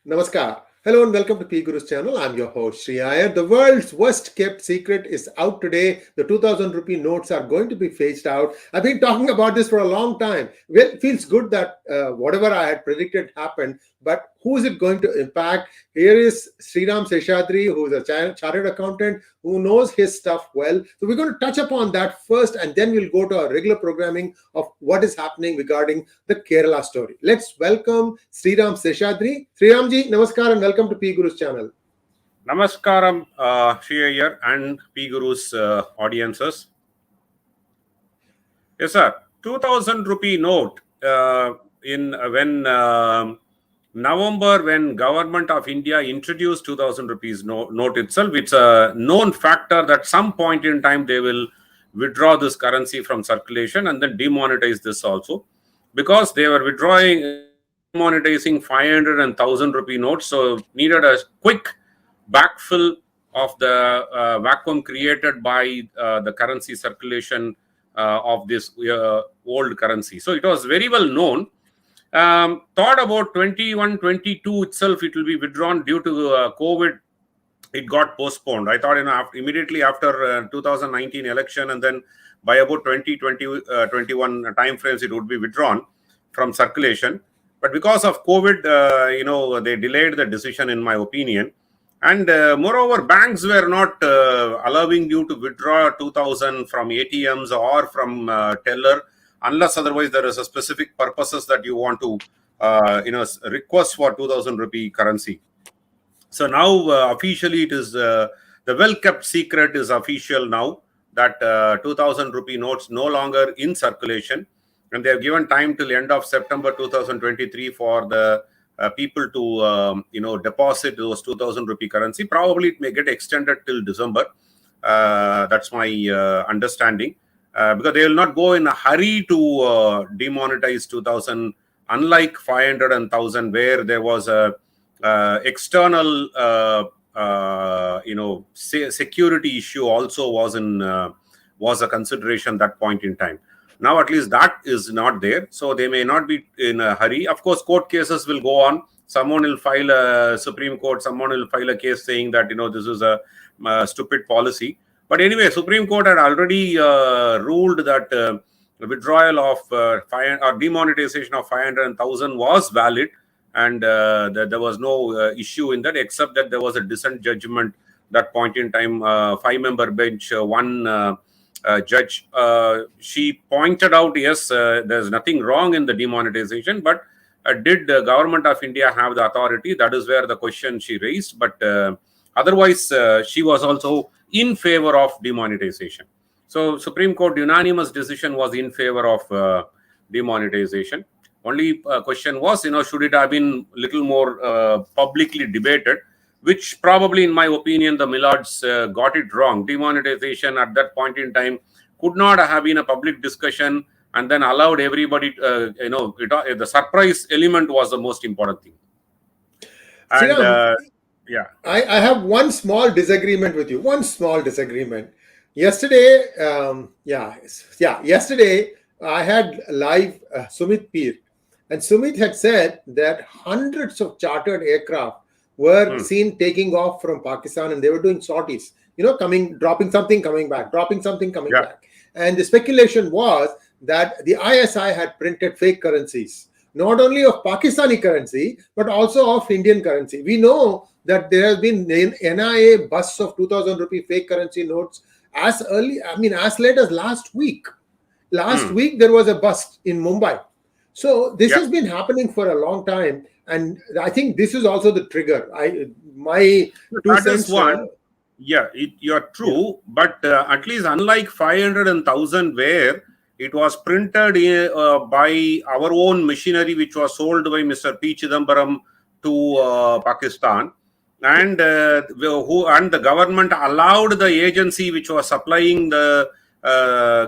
Namaskar. Hello and welcome to PGurus channel. I'm your host Sree. The world's worst kept secret is out today. The 2000 rupee notes are going to be phased out. I've been talking about this for a long time. Well, it feels good that whatever I had predicted happened, but who is it going to impact? Here is Sriram Seshadri, who is a chartered accountant who knows his stuff well. So we're going to touch upon that first, and then we'll go to our regular programming of what is happening regarding the Kerala story. Let's welcome Sriram Seshadri. Sriramji, namaskar and welcome to PGurus channel. Namaskaram, Sree here and PGurus audiences. Yes, sir. 2000 rupee note when November, when Government of India introduced 2000 rupees note itself, it's a known factor that some point in time they will withdraw this currency from circulation and then demonetize this also, because they were demonetizing 500 and 1000 rupee notes, so needed a quick backfill of the vacuum created by the currency circulation of this old currency. So it was very well known. Thought about 21-22 itself it will be withdrawn due to COVID. It got postponed. I thought immediately after 2019 election, and then by about 2021 time frames it would be withdrawn from circulation. But because of COVID, they delayed the decision, in my opinion. And moreover, banks were not allowing you to withdraw 2000 from ATMs or from teller, unless otherwise there is a specific purposes that you want to request for 2000 rupee currency. So now officially it is the well kept secret is official now that 2000 rupee notes no longer in circulation, and they have given time till end of September 2023 for the people to deposit those 2000 rupee currency. Probably it may get extended till December. That's my understanding. Because they will not go in a hurry to demonetize 2000, unlike 500 and 1000, where there was a external security issue also was a consideration that point in time. Now at least that is not there, so they may not be in a hurry. Of course, court cases will go on. Someone will file a Supreme Court, someone will file a case saying that this is a stupid policy. But anyway, Supreme Court had already ruled that withdrawal of or demonetization of 500 and 1000 was valid, and that there was no issue in that, except that there was a dissent judgment that point in time. 5-member bench, one judge, she pointed out, yes, there's nothing wrong in the demonetization, but did the Government of India have the authority? That is where the question she raised. But otherwise, she was also in favor of demonetization. So Supreme Court unanimous decision was in favor of demonetization. Only question was, should it have been little more publicly debated, which probably, in my opinion, the Millards got it wrong. Demonetization at that point in time could not have been a public discussion and then allowed everybody, the surprise element was the most important thing. And yeah, I have one small disagreement with you. One small disagreement. Yesterday, yesterday I had live Sumit Peer, and Sumit had said that hundreds of chartered aircraft were seen taking off from Pakistan, and they were doing sorties. Dropping something, coming back, dropping something, coming back. And the speculation was that the ISI had printed fake currencies, not only of Pakistani currency, but also of Indian currency. We know that there has been NIA busts of 2000 rupee fake currency notes as late as last week. Last week, there was a bust in Mumbai. So this has been happening for a long time. And I think this is also the trigger. You're true. But at least unlike 500 and 1000, where it was printed by our own machinery, which was sold by Mr. P. Chidambaram to Pakistan, and the government allowed the agency which was supplying the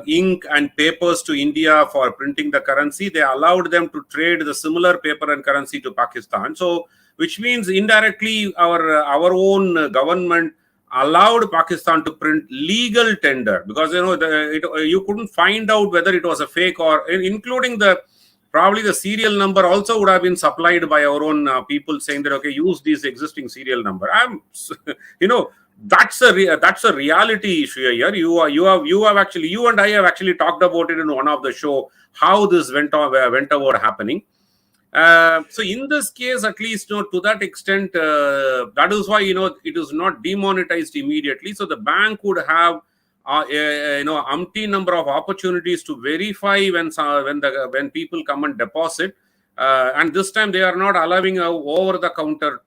ink and papers to India for printing the currency, they allowed them to trade the similar paper and currency to Pakistan. So, which means indirectly our own government allowed Pakistan to print legal tender, because you couldn't find out whether it was a fake or, including the probably the serial number also would have been supplied by our own people, saying that, okay, use this existing serial number. That's a reality issue here. You and I have actually talked about it in one of the show, how this went over happening. So in this case, at least to that extent, that is why it is not demonetized immediately. So the bank would have umpteen number of opportunities to verify when people come and deposit, and this time they are not allowing over the counter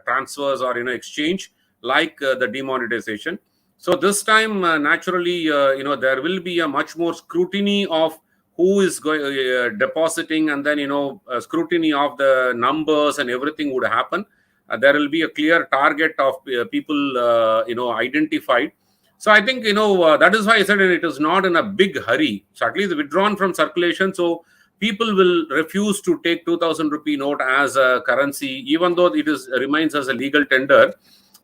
transfers or exchange like the demonetization. So this time naturally there will be a much more scrutiny of who is depositing, and then scrutiny of the numbers and everything would happen. There will be a clear target of people identified. So I think that is why I said it is not in a big hurry. So at least withdrawn from circulation, so people will refuse to take 2,000 rupee note as a currency, even though it remains as a legal tender.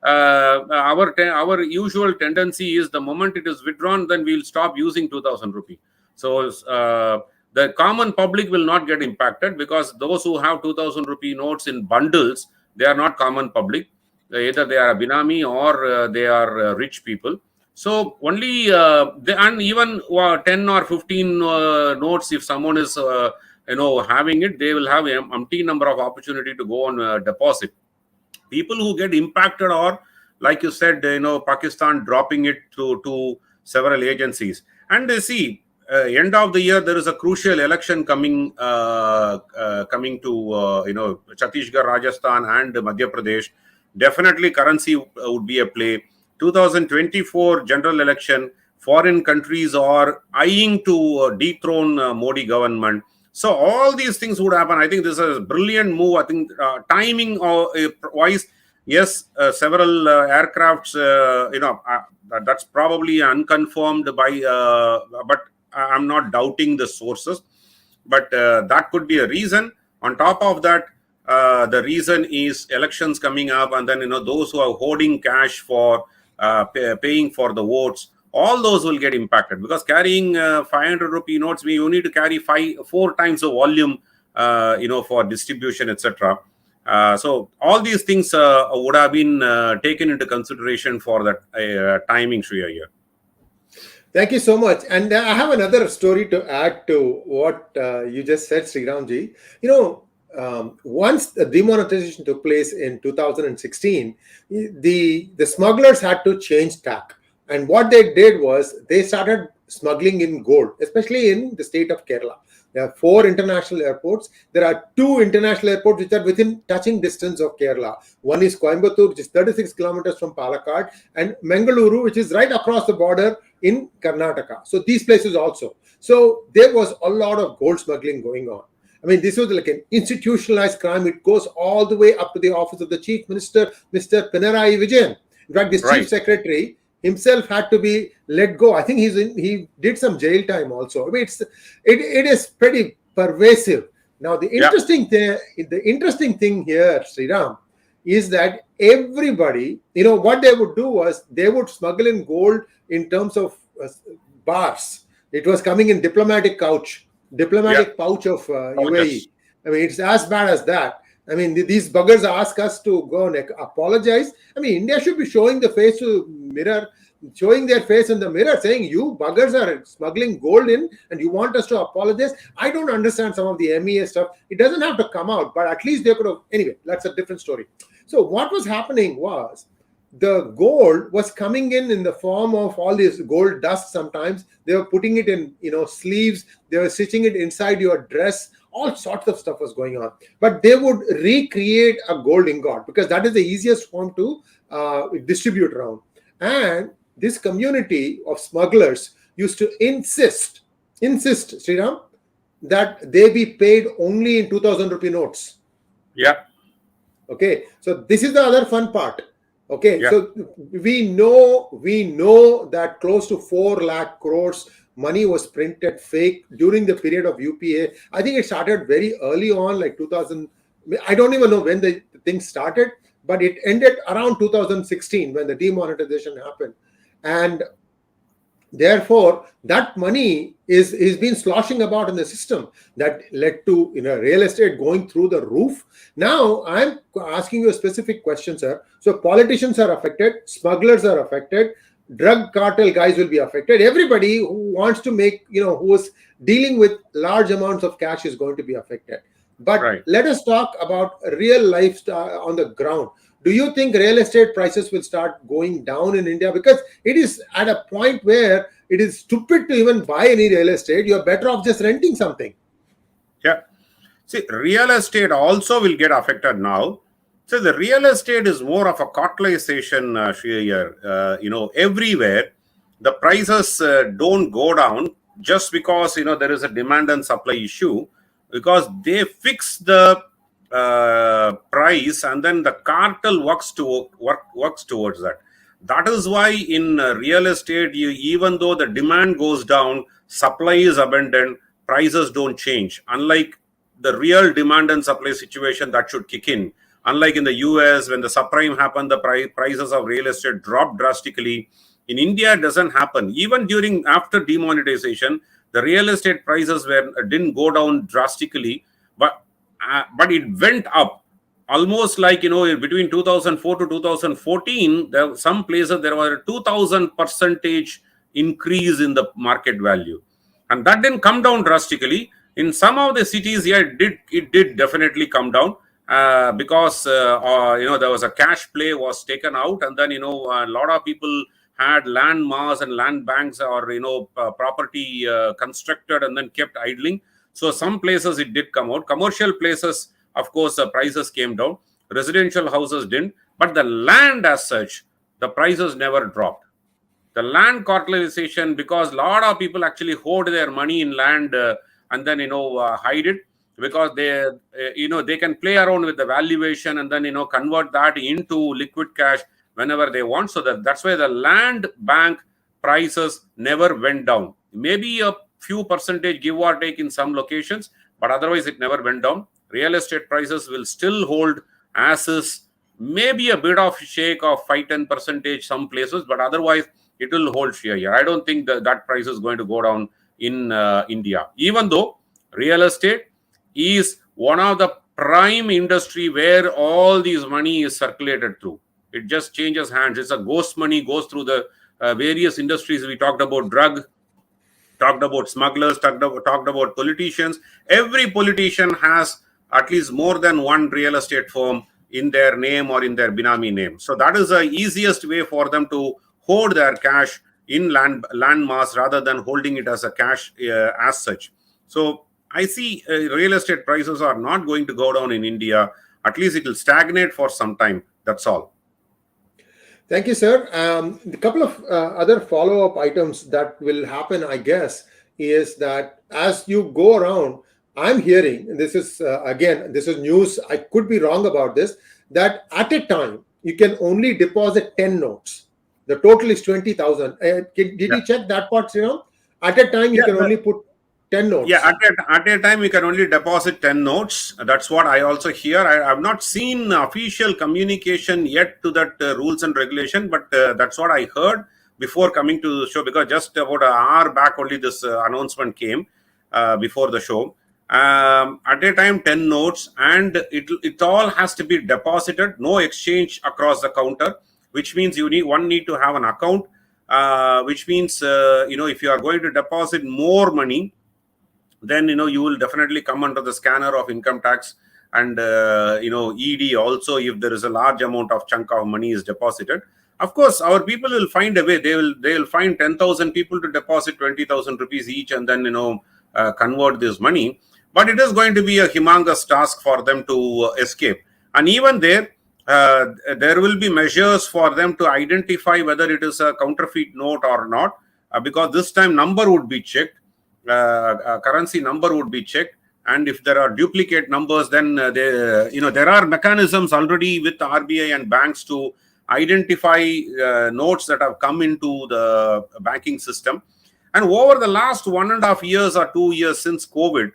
Our usual tendency is the moment it is withdrawn, then we'll stop using 2,000 rupee. So the common public will not get impacted, because those who have 2,000 rupee notes in bundles, they are not common public. Either they are Binami or they are rich people. So only and even 10 or 15 notes, if someone is having it, they will have an umpteen number of opportunity to go on deposit. People who get impacted are, like you said, Pakistan dropping it to several agencies. And they see end of the year, there is a crucial election coming to Chhattisgarh, Rajasthan and Madhya Pradesh. Definitely currency would be a play. 2024 general election, foreign countries are eyeing to dethrone Modi government. So all these things would happen. I think this is a brilliant move. I think timing wise, yes, several aircrafts, that's probably unconfirmed but I'm not doubting the sources. But that could be a reason. On top of that, the reason is elections coming up, and then those who are hoarding cash for paying for the votes, all those will get impacted, because carrying 500 rupee notes, you need to carry 4 times the volume, for distribution, etc. So all these things would have been taken into consideration for that timing, Sree, here. Thank you so much. And I have another story to add to what you just said, Sriramji. Once the demonetization took place in 2016, the smugglers had to change tack. And what they did was they started smuggling in gold, especially in the state of Kerala. There are 4 international airports. There are 2 international airports which are within touching distance of Kerala. One is Coimbatore, which is 36 kilometers from Palakkad, and Mangaluru, which is right across the border in Karnataka. So these places also. So there was a lot of gold smuggling going on. I mean, this was like an institutionalized crime. It goes all the way up to the office of the Chief Minister, Mr. Pinarayi Vijayan. In fact, this Chief Secretary himself had to be let go. I think he did some jail time also. I mean, it is pretty pervasive. Now, the interesting thing here, Sriram, is that everybody, what they would do was they would smuggle in gold in terms of bars. It was coming in diplomatic pouch of UAE. I mean, it's as bad as that. I mean, these buggers ask us to go and apologize. I mean, India should be showing their face in the mirror, saying, you buggers are smuggling gold in and you want us to apologize. I don't understand some of the MEA stuff. It doesn't have to come out, but at least they could have. Anyway, that's a different story. So what was happening was the gold was coming in the form of all this gold dust. Sometimes they were putting it in, sleeves. They were stitching it inside your dress. All sorts of stuff was going on. But they would recreate a gold ingot because that is the easiest form to distribute around. And this community of smugglers used to insist, Sriram, that they be paid only in 2,000 rupee notes. Yeah. Okay. So this is the other fun part. Okay. Yeah. So we know that close to 4 lakh crores money was printed fake during the period of UPA. I think it started very early on, like 2000. I don't even know when the thing started, but it ended around 2016 when the demonetization happened. And Therefore, that money is been sloshing about in the system that led to real estate going through the roof. Now, I'm asking you a specific question, sir. So, politicians are affected, smugglers are affected, drug cartel guys will be affected. Everybody who wants to make, who is dealing with large amounts of cash is going to be affected. But let us talk about real life on the ground. Do you think real estate prices will start going down in India? Because it is at a point where it is stupid to even buy any real estate. You're better off just renting something. Yeah. See, real estate also will get affected now. So the real estate is more of a cartelization, here. Everywhere the prices don't go down just because, there is a demand and supply issue, because they fix the price and then the cartel works towards that. That is why in real estate, even though the demand goes down, supply is abundant, prices don't change. Unlike the real demand and supply situation that should kick in. Unlike in the US, when the subprime happened, the prices of real estate dropped drastically. In India, it doesn't happen. Even after demonetization, the real estate prices didn't go down drastically, but it went up. Almost like, between 2004 to 2014, some places there was a 2000% increase in the market value. And that didn't come down drastically. In some of the cities, yeah, it did definitely come down because, there was a cash play was taken out. And then, a lot of people had land mass and land banks or, property constructed and then kept idling. So some places it did come out. Commercial places, of course, the prices came down. Residential houses didn't. But the land as such, the prices never dropped. The land cartelization, because a lot of people actually hoard their money in land and then, hide it, because they can play around with the valuation and then, convert that into liquid cash whenever they want. So that's why the land bank prices never went down. Maybe a few percentage give or take in some locations, but otherwise it never went down. Real estate prices will still hold as is, maybe a bit of shake of 5-10% some places, but otherwise it will hold here. I don't think that price is going to go down in India, even though real estate is one of the prime industry where all these money is circulated through. It just changes hands. It's a ghost money, goes through the various industries. We talked about drug, talked about smugglers, talked about politicians. Every politician has at least more than one real estate firm in their name or in their Binami name. So that is the easiest way for them to hoard their cash in land mass rather than holding it as a cash as such. So I see real estate prices are not going to go down in India. At least it will stagnate for some time. That's all. Thank you, sir. A couple of other follow-up items that will happen, I guess, is that as you go around, I'm hearing, this is this is news, I could be wrong about this, that at a time, you can only deposit 10 notes. The total is 20,000. Did you check that part, Sriram? At a time, you can only put 10 notes. Yeah, at a time, you can only deposit 10 notes. That's what I also hear. I have not seen official communication yet to that rules and regulation, but that's what I heard before coming to the show, because just about an hour back only this announcement came before the show. At a time, 10 notes, and it all has to be deposited, no exchange across the counter, which means you need to have an account, which means, if you are going to deposit more money, then, you will definitely come under the scanner of income tax and, ED also, if there is a large amount of chunk of money is deposited. Of course, our people will find a way. They will find 10,000 people to deposit 20,000 rupees each and then, convert this money. But it is going to be a humongous task for them to escape. And even there will be measures for them to identify whether it is a counterfeit note or not, because this time number would be checked, currency number would be checked. And if there are duplicate numbers, then there are mechanisms already with the RBI and banks to identify notes that have come into the banking system. And over the last 1.5 years or 2 years since COVID,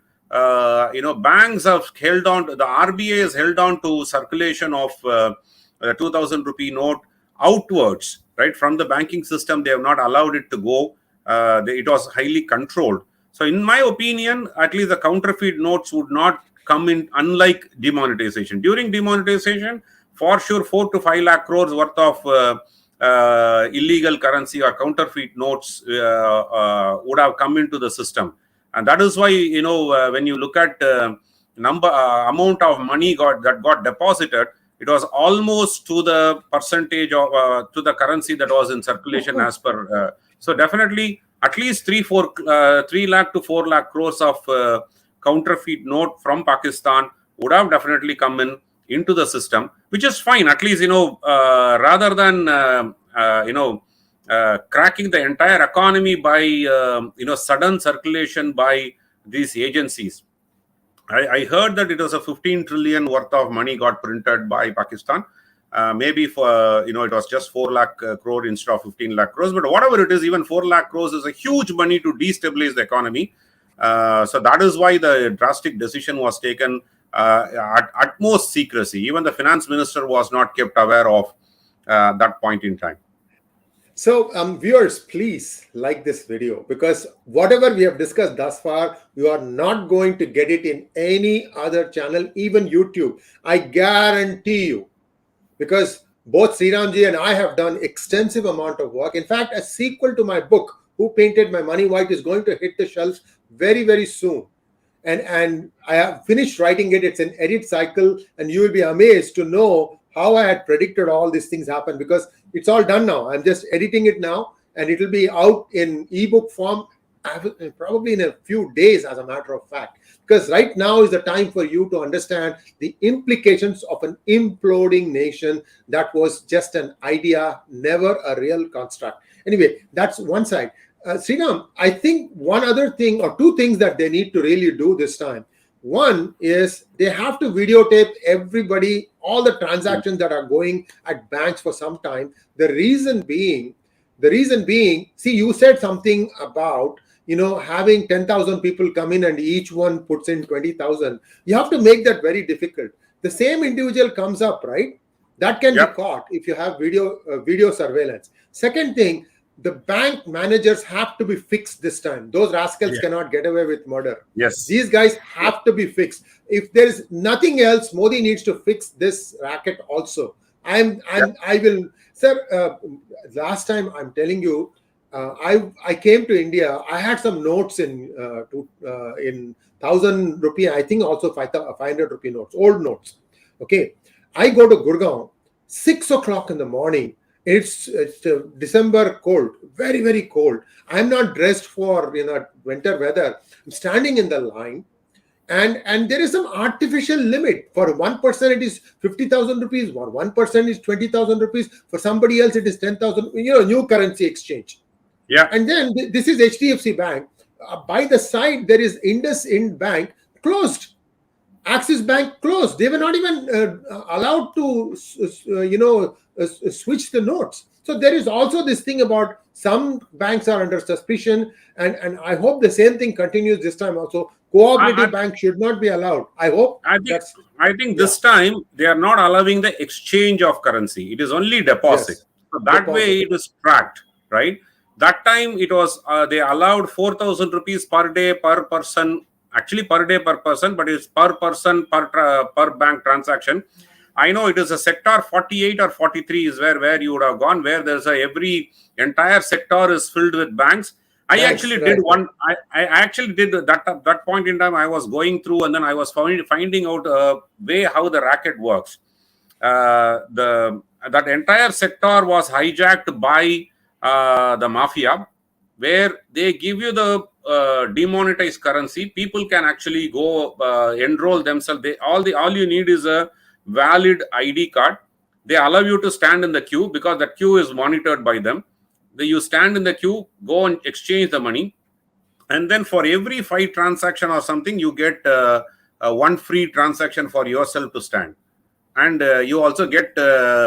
banks have held on to, the RBI has held on to circulation of the 2,000 rupee note outwards, right? From the banking system, they have not allowed it to go. it was highly controlled. So in my opinion, at least the counterfeit notes would not come in, unlike demonetization. During demonetization, for sure 4 to 5 lakh crores worth of illegal currency or counterfeit notes would have come into the system. And that is why, when you look at amount of money that got deposited, it was almost to the percentage of to the currency that was in circulation as per. So definitely at least 3 lakh to 4 lakh crores of counterfeit note from Pakistan would have definitely come into the system, which is fine. At least, rather than cracking the entire economy by sudden circulation by these agencies. I heard that it was a 15 trillion worth of money got printed by Pakistan. Maybe for it was just 4 lakh crore instead of 15 lakh crores. But whatever it is, even 4 lakh crores is a huge money to destabilize the economy. So that is why the drastic decision was taken at utmost secrecy. Even the finance minister was not kept aware of that point in time. So viewers, please like this video, because whatever we have discussed thus far, you are not going to get it in any other channel, even YouTube. I guarantee you, because both Sriramji and I have done extensive amount of work. In fact, a sequel to my book, Who Painted My Money White, is going to hit the shelves very, very soon. And I have finished writing it. It's an edit cycle, and you will be amazed to know how I had predicted all these things happen, because it's all done now. I'm just editing it now, and it will be out in ebook form probably in a few days, as a matter of fact. Because right now is the time for you to understand the implications of an imploding nation that was just an idea, never a real construct. Anyway, that's one side. Sriram, I think one other thing or two things that they need to really do this time. One is they have to videotape everybody, all the transactions that are going at banks for some time. The reason being, see, you said something about, having 10,000 people come in and each one puts in 20,000. You have to make that very difficult. The same individual comes up, right? That can be caught if you have video surveillance. Second thing, the bank managers have to be fixed this time. Those rascals cannot get away with murder. Yes. These guys have to be fixed. If there is nothing else, Modi needs to fix this racket also. I will, sir, last time I'm telling you, I came to India. I had some notes in 1,000 rupee, I think also 500 rupee notes, old notes. Okay. I go to Gurgaon, 6 o'clock in the morning. It's December cold, very, very cold. I'm not dressed for winter weather. I'm standing in the line, and there is some artificial limit. For one person it is 50,000 rupees, for one person is 20,000 rupees, for somebody else it is 10,000. New currency exchange. Yeah. And then this is HDFC Bank. By the side there is IndusInd Bank, closed. Axis Bank closed. They were not even allowed to, switch the notes. So there is also this thing about some banks are under suspicion, and I hope the same thing continues this time also. Cooperative bank should not be allowed. I think this time they are not allowing the exchange of currency. It is only deposit. Yes. So that way it is tracked, right? That time it was they allowed 4,000 rupees per day per person. Actually per day per person, but it's per person per bank transaction. I know it is a sector 48 or 43 is where you would have gone, where there's every entire sector is filled with banks. I actually did that point in time. I was going through, and then I was finding out a way how the racket works. That entire sector was hijacked by the mafia, where they give you the demonetized currency. People can actually go enroll themselves. All you need is a valid ID card. They allow you to stand in the queue, because the queue is monitored by them. You stand in the queue, go and exchange the money, and then for every 5 transaction or something, you get one free transaction for yourself to stand, and you also get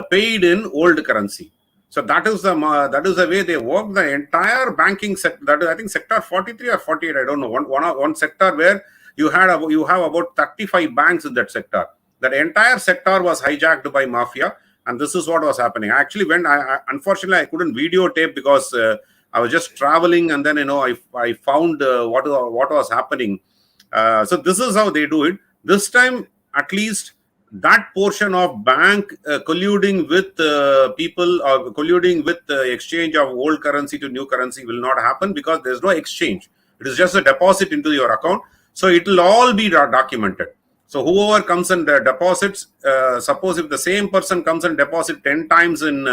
paid in old currency. So that is the way they work. The entire banking sector, that is, I think, sector 43 or 48, I don't know, one sector where you have about 35 banks in that sector. That entire sector was hijacked by mafia, and this is what was happening. Actually, unfortunately I couldn't videotape, because I was just traveling, and then I found what was happening. So this is how they do it. This time, at least, that portion of bank colluding with people or colluding with the exchange of old currency to new currency will not happen, because there's no exchange. It is just a deposit into your account. So it will all be documented. So whoever comes and deposits, suppose if the same person comes and deposit 10 times in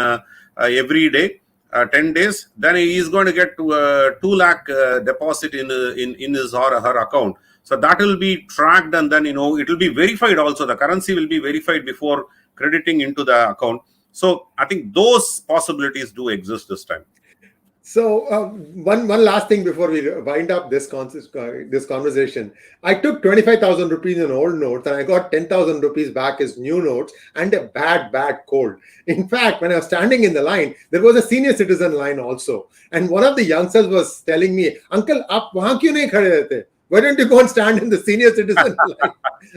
every day, 10 days, then he is going to get 2 lakh deposit in his or her account. So that will be tracked, and then it will be verified also. The currency will be verified before crediting into the account. So I think those possibilities do exist this time. So one last thing before we wind up this conversation. I took 25,000 rupees in old notes, and I got 10,000 rupees back as new notes, and a bad cold. In fact, when I was standing in the line, there was a senior citizen line also. And one of the youngsters was telling me, "Uncle, aap wahan kyun nahi khade rehte? Why don't you go and stand in the senior citizen line?"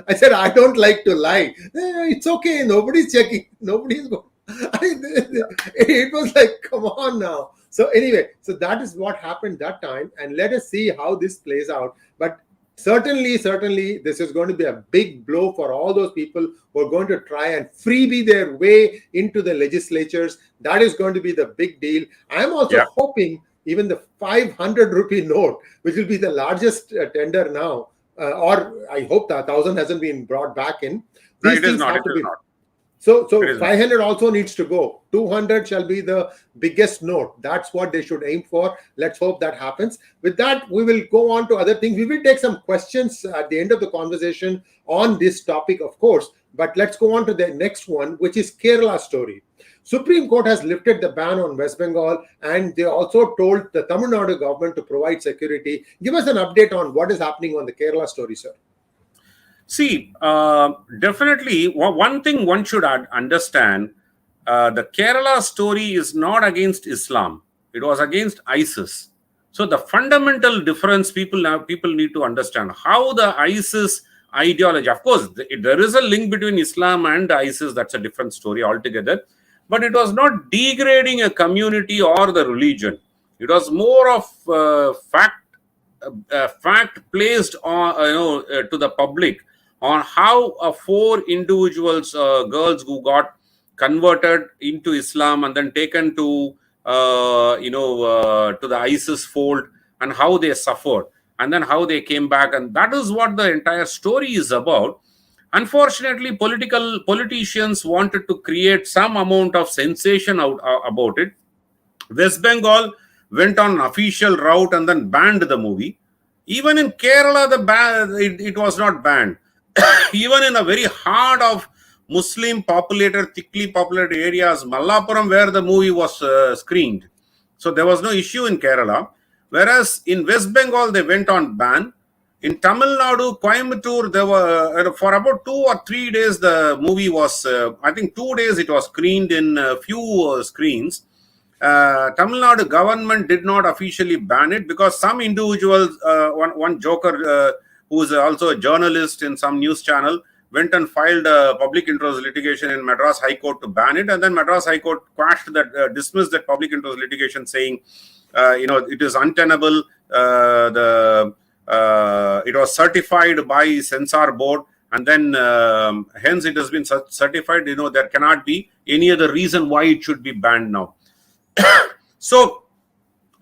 I said, "I don't like to lie." It's okay. Nobody's checking. Nobody's going. It was like, come on now. So anyway, so that is what happened that time, and let us see how this plays out. But certainly, this is going to be a big blow for all those people who are going to try and freebie their way into the legislatures. That is going to be the big deal. I'm also hoping even the 500 rupee note, which will be the largest tender now, or I hope that 1,000 hasn't been brought back in. These things have to be. So 500 also needs to go. 200 shall be the biggest note. That's what they should aim for. Let's hope that happens. With that, we will go on to other things. We will take some questions at the end of the conversation on this topic, of course. But let's go on to the next one, which is Kerala story. Supreme Court has lifted the ban on West Bengal, and they also told the Tamilnadu government to provide security. Give us an update on what is happening on the Kerala story, sir. See, definitely, one thing one should understand, the Kerala story is not against Islam. It was against ISIS. So the fundamental difference people need to understand how the ISIS ideology, of course, there is a link between Islam and ISIS. That's a different story altogether. But it was not degrading a community or the religion. It was more of fact placed on to the public on how 4 individuals, girls who got converted into Islam and then taken to to the ISIS fold, and how they suffered, and then how they came back, and that is what the entire story is about. Unfortunately, politicians wanted to create some amount of sensation about it. West Bengal went on an official route and then banned the movie. Even in Kerala, it was not banned. Even in a very heart of Muslim populated, thickly populated areas, Mallapuram, where the movie was screened. So there was no issue in Kerala. Whereas in West Bengal, they went on ban. In Tamil Nadu, Coimbatore, there were for about 2 or 3 days, the movie was, I think 2 days it was screened in a few screens. Tamil Nadu government did not officially ban it because some individuals, one joker who is also a journalist in some news channel, went and filed a public interest litigation in Madras High Court to ban it, and then Madras High Court quashed that, dismissed that public interest litigation, saying, it is untenable. It was certified by censor board, and then hence it has been certified. There cannot be any other reason why it should be banned now. So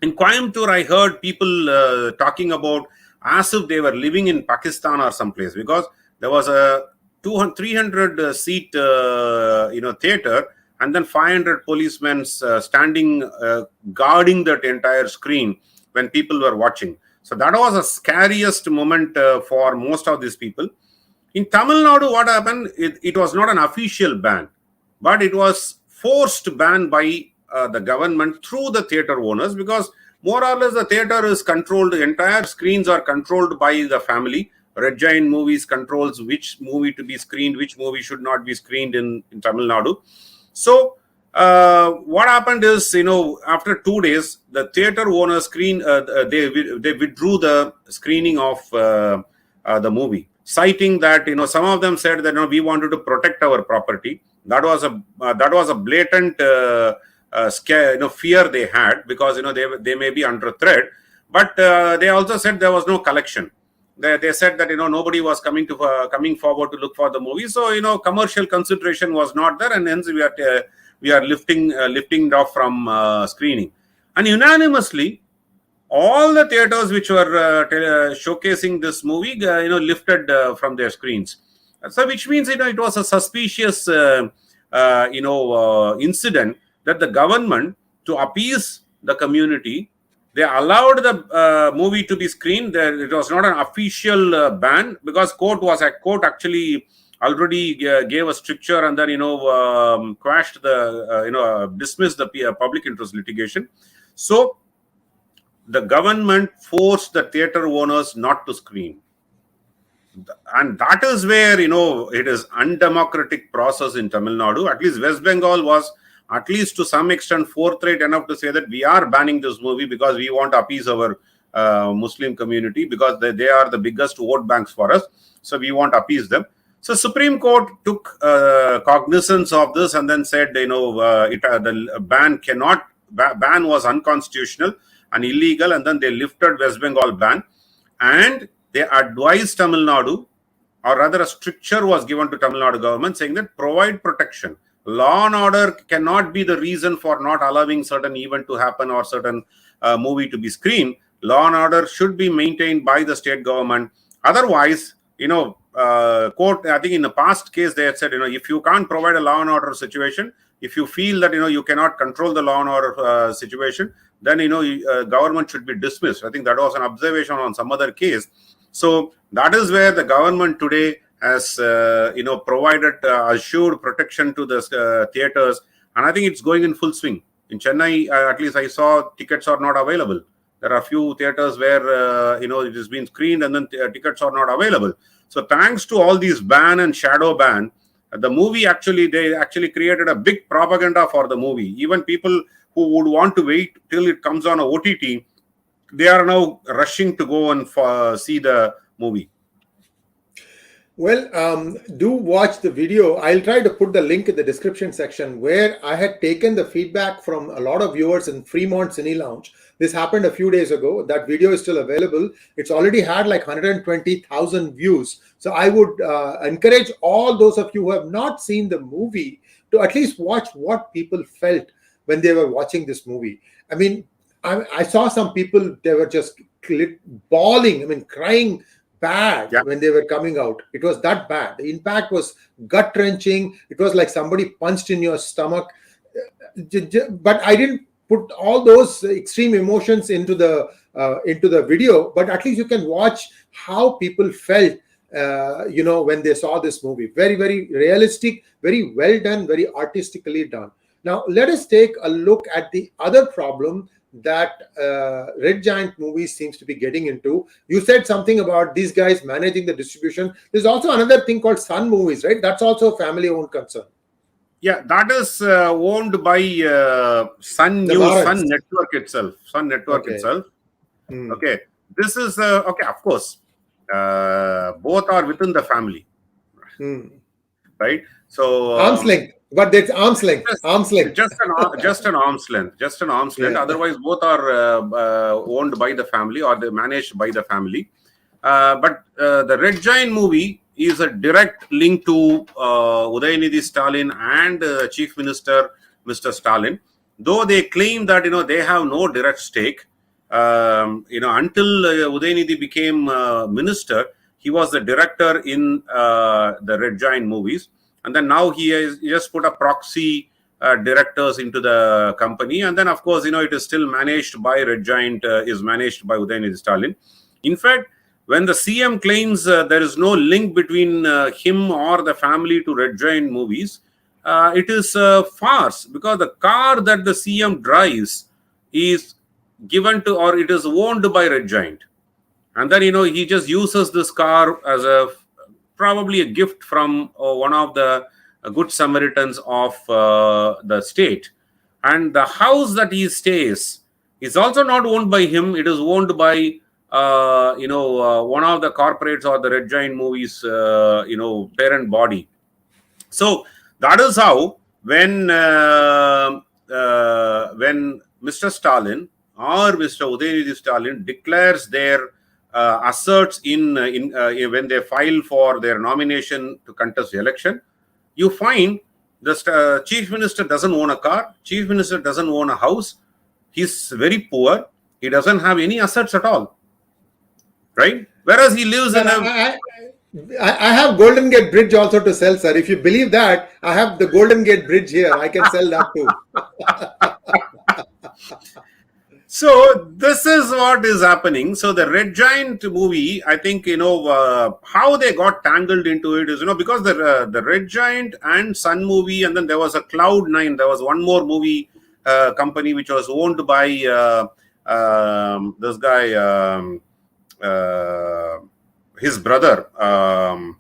in Coimbatore, I heard people talking about as if they were living in Pakistan or someplace, because there was a 300 seat theater, and then 500 policemen standing guarding that entire screen when people were watching. So that was the scariest moment for most of these people. In Tamil Nadu, what happened? It was not an official ban, but it was forced ban by the government through the theater owners, because more or less the theater is controlled, the entire screens are controlled by the family. Red Giant Movies controls which movie to be screened, which movie should not be screened in Tamil Nadu. So what happened is, after 2 days, the theater owners they withdrew the screening of the movie, citing that some of them said that we wanted to protect our property. That was a blatant scare, fear they had, because they may be under threat. But they also said there was no collection. They said that nobody was coming forward to look for the movie, so commercial consideration was not there, and hence we are lifting it off from screening. And unanimously, all the theaters which were showcasing this movie, lifted from their screens. So, which means it was a suspicious incident that the government, to appease the community, they allowed the movie to be screened. It was not an official ban, because court actually already gave a stricture and then quashed the dismissed the public interest litigation. So the government forced the theater owners not to screen, and that is where it is undemocratic process in Tamil Nadu. At least West Bengal was, at least to some extent, forthright enough to say that we are banning this movie because we want to appease our Muslim community, because they are the biggest vote banks for us. So we want to appease them. So Supreme Court took cognizance of this and then said, the ban was unconstitutional and illegal, and then they lifted West Bengal ban, and they advised Tamil Nadu, or rather a stricture was given to Tamil Nadu government saying that provide protection. Law and order cannot be the reason for not allowing certain event to happen or certain movie to be screened. Law and order should be maintained by the state government. Otherwise, court, I think in the past case, they had said, if you can't provide a law and order situation, if you feel that, you cannot control the law and order situation, then, government should be dismissed. I think that was an observation on some other case. So that is where the government today has, provided assured protection to the theaters. And I think it's going in full swing. In Chennai, at least I saw tickets are not available. There are a few theaters where, it has been screened and then tickets are not available. So thanks to all these ban and shadow ban, the movie they actually created a big propaganda for the movie. Even people who would want to wait till it comes on a OTT, they are now rushing to go and see the movie. Well, do watch the video. I'll try to put the link in the description section, where I had taken the feedback from a lot of viewers in Fremont Cine Lounge. This happened a few days ago. That video is still available. It's already had like 120,000 views. So I would encourage all those of you who have not seen the movie to at least watch what people felt when they were watching this movie. I mean, I saw some people, they were just bawling, crying bad when they were coming out. It was that bad. The impact was gut-wrenching. It was like somebody punched in your stomach. But I didn't put all those extreme emotions into the video, but at least you can watch how people felt when they saw this movie. Very, very realistic, very well done, very artistically done. Now, let us take a look at the other problem that Red Giant Movies seems to be getting into. You said something about these guys managing the distribution. There's also another thing called Sun Movies, right? That's also a family-owned concern. Yeah, that is owned by Sun Network itself. Sun Network itself. Okay. This is, of course, both are within the family. Right? So arm's length. But it's arm's length. Just an arm's length. Yeah. Otherwise, both are owned by the family, or they managed by the family. But the Red Giant movie is a direct link to Udayanithi Stalin and Chief Minister Mr. Stalin. Though they claim that they have no direct stake. Until Udayanithi became minister, he was the director in the Red Giant movies. And then now he just put a proxy directors into the company. And then, of course, it is still managed by Red Giant, is managed by Udayanithi Stalin. In fact, when the CM claims there is no link between him or the family to Red Giant movies, it is a farce, because the car that the CM drives is given to, or it is owned by Red Giant. And then, he just uses this car as probably a gift from one of the good Samaritans of the state. And the house that he stays is also not owned by him. It is owned by, one of the corporates or the Red Giant movies, parent body. So that is how, when when Mr. Stalin or Mr. Udayanidhi Stalin declares their asserts when they file for their nomination to contest the election, you find the chief minister doesn't own a car, chief minister doesn't own a house, he's very poor, he doesn't have any assets at all, right? Whereas he lives in a... I have Golden Gate Bridge also to sell, sir. If you believe that, I have the Golden Gate Bridge here. I can sell that too. So this is what is happening. So the Red Giant movie, I think, how they got tangled into it is, because the Red Giant and Sun movie, and then there was a Cloud9. There was one more movie company which was owned by this guy, his brother. I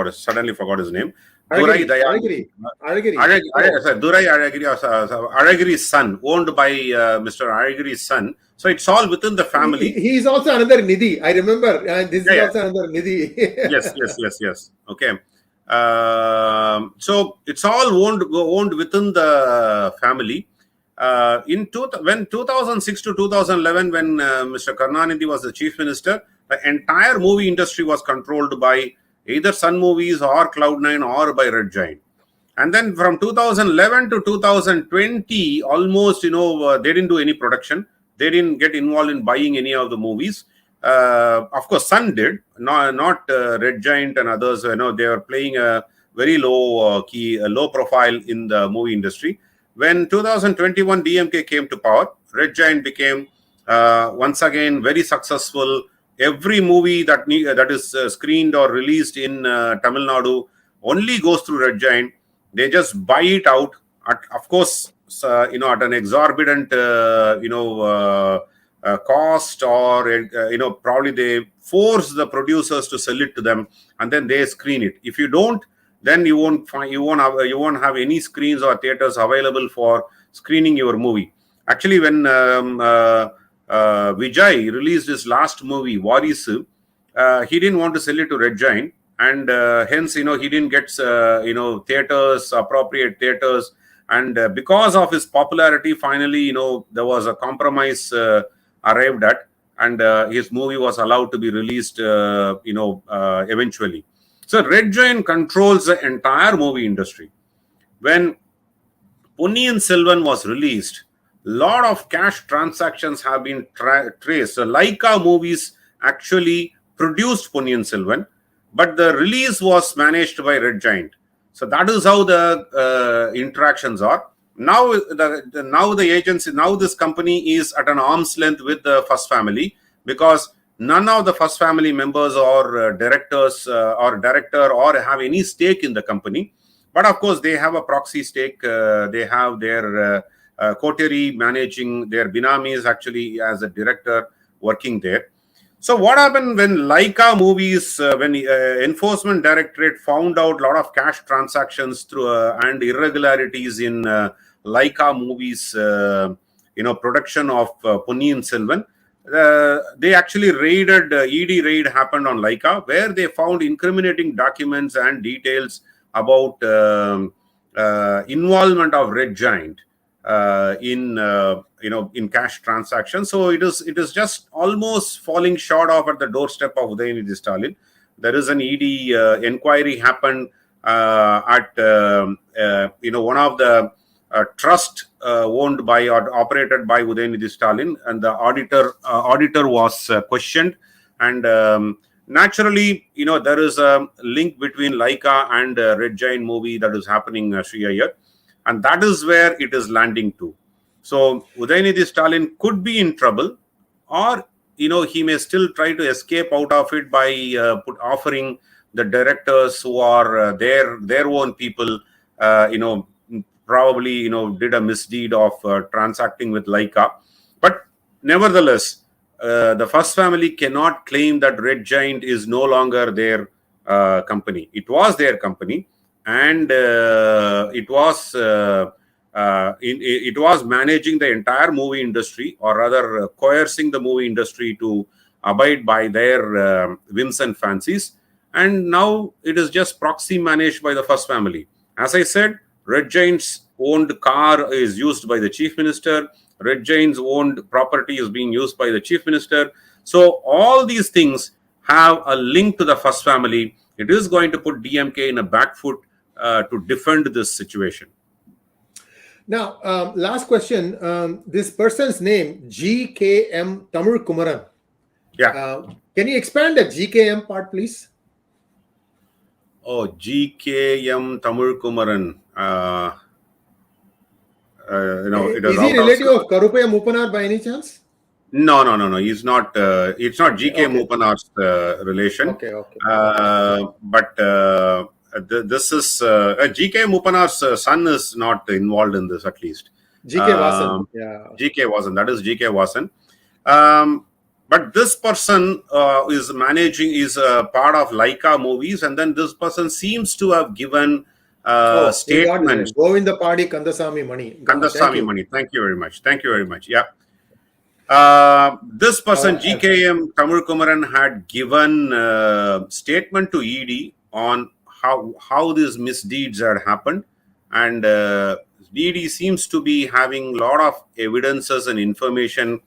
suddenly forgot his name. Alagiri's son, owned by Mr. Alagiri's son. So it's all within the family. He is also another Nidhi. I remember. This is also another Nidhi. Yes. Okay. So it's all owned within the family. When 2006 to 2011, when Mr. Karunanidhi was the chief minister, the entire movie industry was controlled by either Sun Movies or Cloud9 or by Red Giant. And then from 2011 to 2020, almost, they didn't do any production. They didn't get involved in buying any of the movies. Of course, Sun did, not Red Giant and others. They were playing a very low profile in the movie industry. When 2021 DMK came to power, Red Giant became once again very successful. Every movie that is screened or released in Tamil Nadu only goes through Red Giant. They just buy it out at, of course, at an exorbitant cost, or probably they force the producers to sell it to them, and then they screen it. If you don't, then you won't have any screens or theaters available for screening your movie. Actually, when Vijay released his last movie, 𝙒𝙧, he didn't want to sell it to Red Giant, and hence, he didn't get, theaters, appropriate theaters. And because of his popularity, finally, there was a compromise arrived at, and his movie was allowed to be released, eventually. So Red Giant controls the entire movie industry. When Ponniyin Selvan was released, lot of cash transactions have been traced. So Laika Movies actually produced Ponniyin Selvan, but the release was managed by Red Giant. So that is how the interactions are. Now the agency, this company is at an arm's length with the First Family, because none of the First Family members or directors or director or have any stake in the company. But of course, they have a proxy stake. They have their coterie managing, their binamis actually as a director working there. So what happened when Laika Movies, when Enforcement Directorate found out a lot of cash transactions through and irregularities in Laika Movies, production of Ponniyin Selvan, they actually raided, ED raid happened on Laika, where they found incriminating documents and details about involvement of Red Giant in cash transactions. So it is just almost falling short of at the doorstep of Udayanidhi Stalin. There is an ED inquiry happened at one of the trust owned by or operated by Udayanidhi Stalin, and the auditor was questioned, and naturally, there is a link between Laika and Red Giant movie that is happening, Sree here, and that is where it is landing to. So Udayanidhi Stalin could be in trouble, or he may still try to escape out of it by offering the directors who are their own people, probably did a misdeed of transacting with Laika. But nevertheless, the First Family cannot claim that Red Giant is no longer their company. It was their company, and it was managing the entire movie industry, or rather coercing the movie industry to abide by their whims and fancies. And now it is just proxy managed by the First Family. As I said, Red Giant's owned car is used by the chief minister. Red Jain's owned property is being used by the chief minister. So all these things have a link to the first family. It is going to put DMK in a back foot to defend this situation. Now, last question. This person's name, GKM Tamil Kumaran. Yeah. Can you expand the GKM part, please? Oh, GKM Tamil Kumaran. It is he relative of Karupaya Mupanar by any chance? No. He's not. It's not GK Mupanar's relation. Okay. But this is GK Mupanar's son is not involved in this, at least. GK Vasan. Yeah. GK Vasan. That is GK Vasan. But this person is part of Laika Movies, and then this person seems to have given statements. Govinda Padi Kandasamy Mani. Kandasamy Mani. Thank you very much. Yeah. This person, GKM Tamil Kumaran, had given statement to ED on how these misdeeds had happened, and ED seems to be having a lot of evidences and information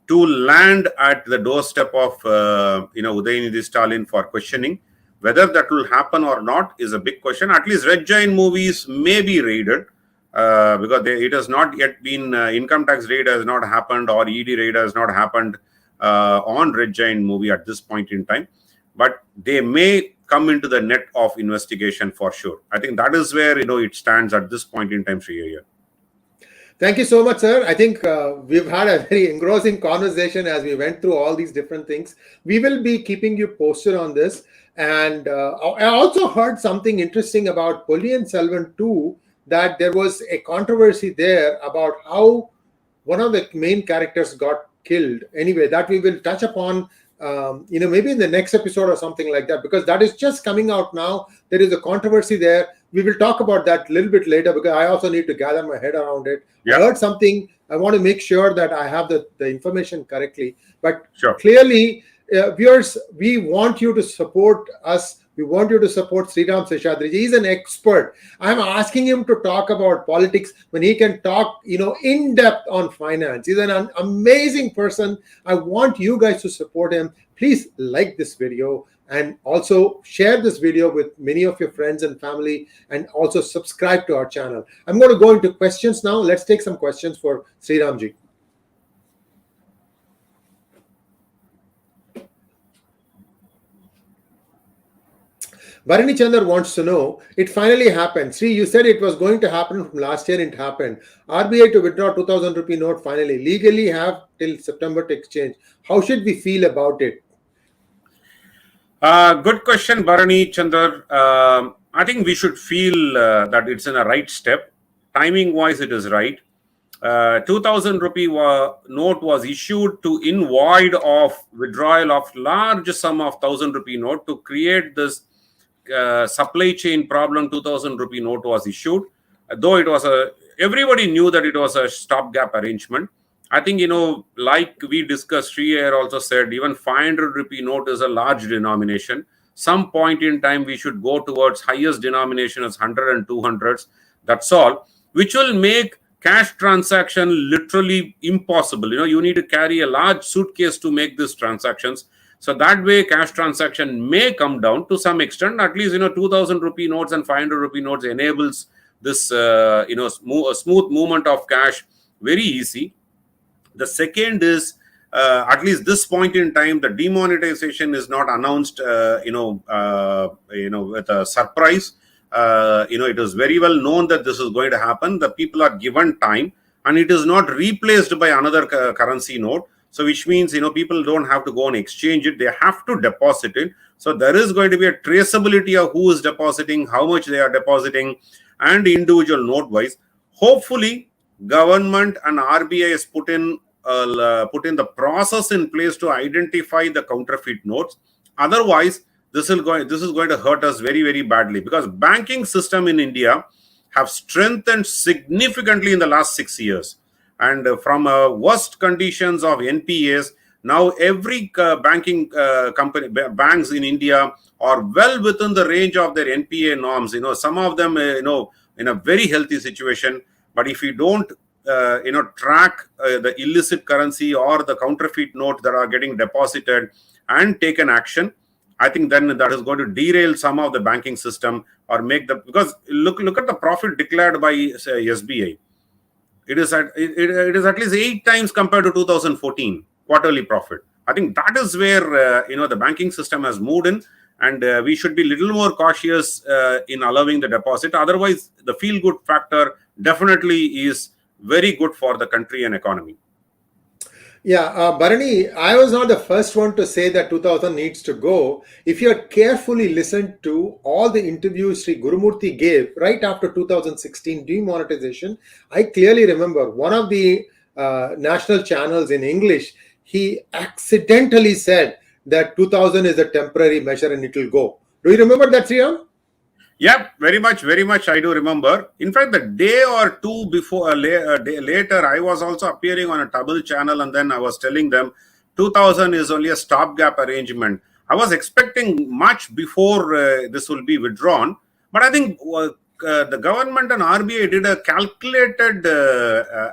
to land at the doorstep of Udayanidhi Stalin for questioning. Whether that will happen or not is a big question. At least Red Jain Movies may be raided because it has not yet been income tax raid has not happened, or ED raid has not happened on Red Jain Movie at this point in time. But they may come into the net of investigation for sure. I think that is where it stands at this point in time, Sree. Thank you so much, sir. I think we've had a very engrossing conversation as we went through all these different things. We will be keeping you posted on this. And I also heard something interesting about Ponniyin Selvan too, that there was a controversy there about how one of the main characters got killed. Anyway, that we will touch upon, maybe in the next episode or something like that, because that is just coming out now. There is a controversy there. We will talk about that a little bit later, because I also need to gather my head around it. Yeah. I heard something. I want to make sure that I have the information correctly. But clearly, viewers, we want you to support us. We want you to support Sriram Seshadri. He is an expert. I'm asking him to talk about politics when he can talk, in depth on finance. He's an amazing person. I want you guys to support him. Please like this video and also share this video with many of your friends and family, and also subscribe to our channel. I'm going to go into questions now. Let's take some questions for Sriramji. Bharani Chandar wants to know, it finally happened. Sree, you said it was going to happen from last year. It happened. RBI to withdraw 2000 rupee note finally. Legally have till September to exchange. How should we feel about it? Good question, Bharani Chandar. I think we should feel that it's in a right step. Timing wise, it is right. 2000 rupee note was issued in void of withdrawal of large sum of 1000 rupee note to create this supply chain problem. 2000 rupee note was issued, though it was everybody knew that it was a stopgap arrangement. I think, like we discussed, Sree also said, even 500 rupee note is a large denomination. Some point in time, we should go towards highest denomination as 100 and 200s. That's all, which will make cash transaction literally impossible. You need to carry a large suitcase to make these transactions. So that way, cash transaction may come down to some extent. At least, 2000 rupee notes and 500 rupee notes enables this, smooth movement of cash very easy. The second is, at least this point in time, the demonetization is not announced, with a surprise. It is very well known that this is going to happen. The people are given time, and it is not replaced by another currency note. So which means, people don't have to go and exchange it. They have to deposit it. So there is going to be a traceability of who is depositing, how much they are depositing, and individual note wise. Hopefully, government and RBI has put in the process in place to identify the counterfeit notes. Otherwise, this is going to hurt us very, very badly, because banking system in India have strengthened significantly in the last 6 years. And from worst conditions of NPAs, now every banking banks in India are well within the range of their NPA norms. Some of them, in a very healthy situation. But if you don't, track the illicit currency or the counterfeit note that are getting deposited and taken action, I think then that is going to derail some of the banking system or make the, because look at the profit declared by SBI. It is at least 8 times compared to 2014 quarterly profit. I think that is where the banking system has moved in, and we should be a little more cautious in allowing the deposit. Otherwise, the feel good factor definitely is very good for the country and economy. Yeah, Bharani, I was not the first one to say that 2000 needs to go. If you had carefully listened to all the interviews Sri Gurumurthy gave right after 2016 demonetization, I clearly remember one of the national channels in English, he accidentally said that 2000 is a temporary measure and it will go. Do you remember that, Sriram? Yeah, very much. I do remember. In fact, the day or two before, later, I was also appearing on a Tamil channel, and then I was telling them 2000 is only a stopgap arrangement. I was expecting much before this will be withdrawn, but I think the government and RBI did a calculated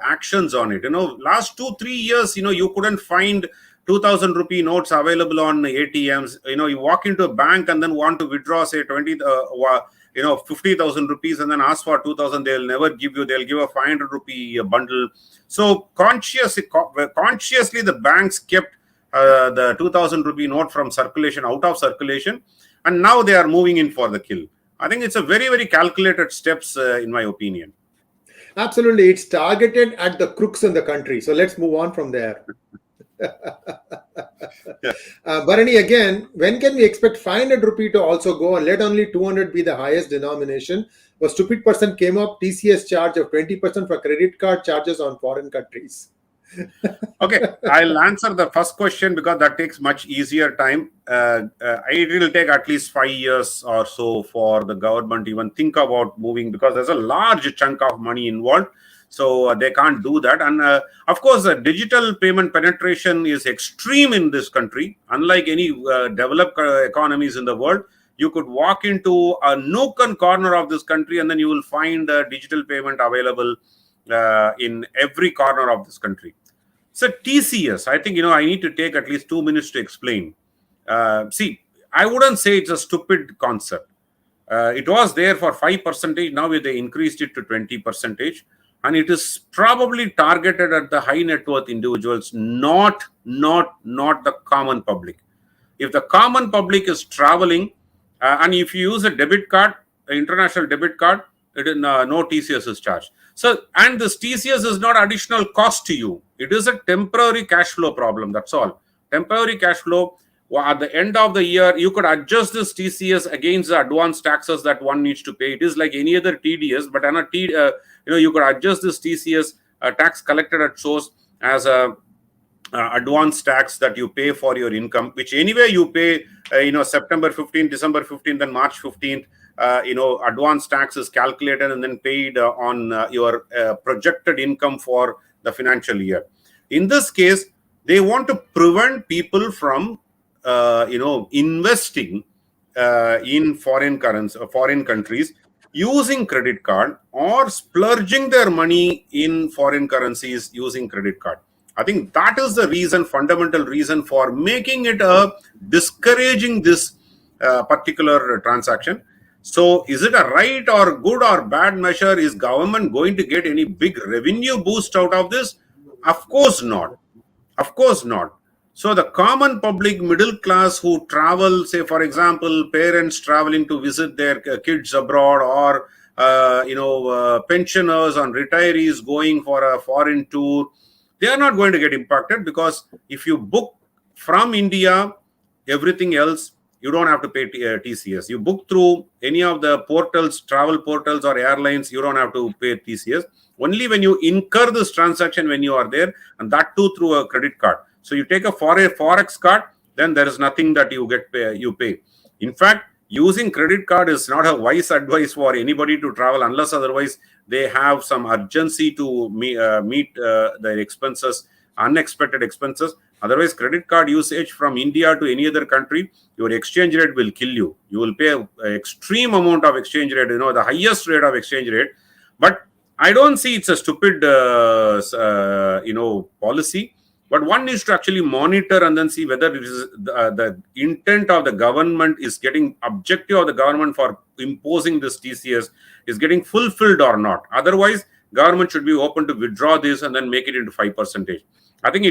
actions on it. Last 2-3 years, you couldn't find 2000 rupee notes available on ATMs. You walk into a bank and then want to withdraw, say 50,000 rupees, and then ask for 2000. They'll never give you. They'll give a 500 rupee bundle. So consciously, the banks kept the 2000 rupee note from circulation, out of circulation, and now they are moving in for the kill. I think it's a very, very calculated steps, in my opinion. Absolutely, it's targeted at the crooks in the country. So let's move on from there. Bharani, again, when can we expect 500 rupee to also go and let only 200 be the highest denomination? A stupid person came up, TCS charge of 20% for credit card charges on foreign countries. Okay, I'll answer the first question because that takes much easier time. It will take at least 5 years or so for the government to even think about moving, because there's a large chunk of money involved. So they can't do that. And of course, digital payment penetration is extreme in this country. Unlike any developed economies in the world, you could walk into a nook and corner of this country and then you will find digital payment available in every corner of this country. So TCS, I think, I need to take at least 2 minutes to explain. See, I wouldn't say it's a stupid concept. It was there for 5%. Now they increased it to 20%. And it is probably targeted at the high net worth individuals, not the common public. If the common public is traveling, and if you use a debit card, an international debit card, no TCS is charged. So, and this TCS is not additional cost to you. It is a temporary cash flow problem. That's all. Temporary cash flow. At the end of the year, you could adjust this TCS against the advanced taxes that one needs to pay. It is like any other TDS, but on a you could adjust this TCS tax collected at source as a advance tax that you pay for your income, which anyway you pay, September 15th, December 15th, and March 15th. Advance tax is calculated and then paid on your projected income for the financial year. In this case, they want to prevent people from, investing in foreign currency, foreign countries, using credit card or splurging their money in foreign currencies using credit card. I think that is the reason, fundamental reason for making it discouraging this particular transaction. So is it a right or good or bad measure? Is government going to get any big revenue boost out of this? Of course not. Of course not. So the common public, middle class who travel, say for example, parents traveling to visit their kids abroad, or pensioners and retirees going for a foreign tour, they are not going to get impacted, because if you book from India, everything else, you don't have to pay TCS. You book through any of the portals, travel portals or airlines, you don't have to pay TCS. Only when you incur this transaction when you are there, and that too through a credit card. So you take a Forex card, then there is nothing that you pay. In fact, using credit card is not a wise advice for anybody to travel, unless otherwise they have some urgency to meet their expenses, unexpected expenses. Otherwise, credit card usage from India to any other country, your exchange rate will kill you. You will pay an extreme amount of exchange rate, the highest rate of exchange rate. But I don't see it's a stupid, policy. But one needs to actually monitor and then see whether it is the intent of the government is getting, objective of the government for imposing this TCS is getting fulfilled or not. Otherwise, government should be open to withdraw this and then make it into 5%. I think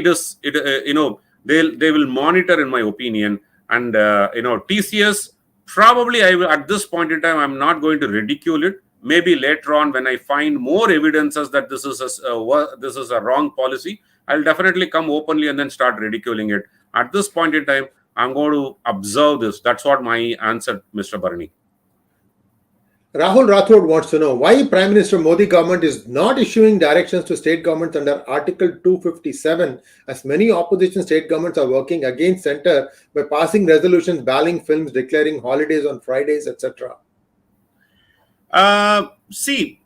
they will monitor, in my opinion. And TCS, probably at this point in time, I'm not going to ridicule it. Maybe later on, when I find more evidences that this is a wrong policy, I'll definitely come openly and then start ridiculing it. At this point in time, I'm going to observe this. That's what my answer, Mr. Bharani. Rahul Rathod wants to know why Prime Minister Modi government is not issuing directions to state governments under Article 257, as many opposition state governments are working against centre by passing resolutions banning films, declaring holidays on Fridays, etc. See,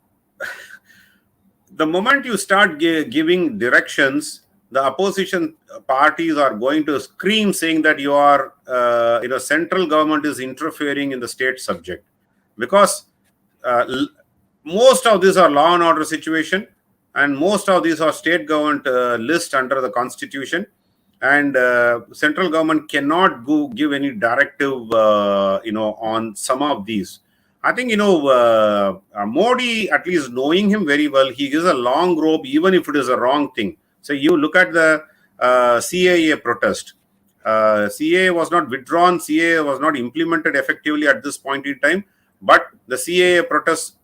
the moment you start giving directions, the opposition parties are going to scream saying that you are, central government is interfering in the state subject, because most of these are law and order situation, and most of these are state government list under the constitution, and central government cannot give any directive, on some of these. I think, Modi, at least knowing him very well, he gives a long rope, even if it is a wrong thing. So you look at the CAA protest. CAA was not withdrawn, CAA was not implemented effectively at this point in time, but the CAA protest,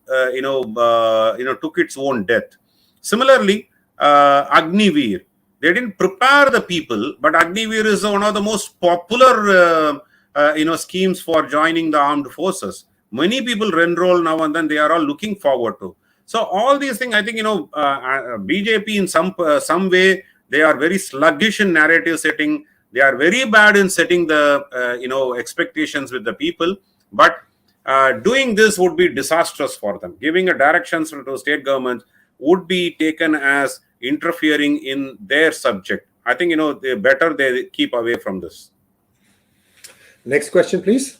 took its own death. Similarly, Agniveer, they didn't prepare the people, but Agniveer is one of the most popular, schemes for joining the armed forces. Many people enroll now, and then they are all looking forward to. So all these things, I think, BJP in some way, they are very sluggish in narrative setting. They are very bad in setting the, expectations with the people. But doing this would be disastrous for them. Giving a directions to state governments would be taken as interfering in their subject. I think, they keep away from this. Next question, please.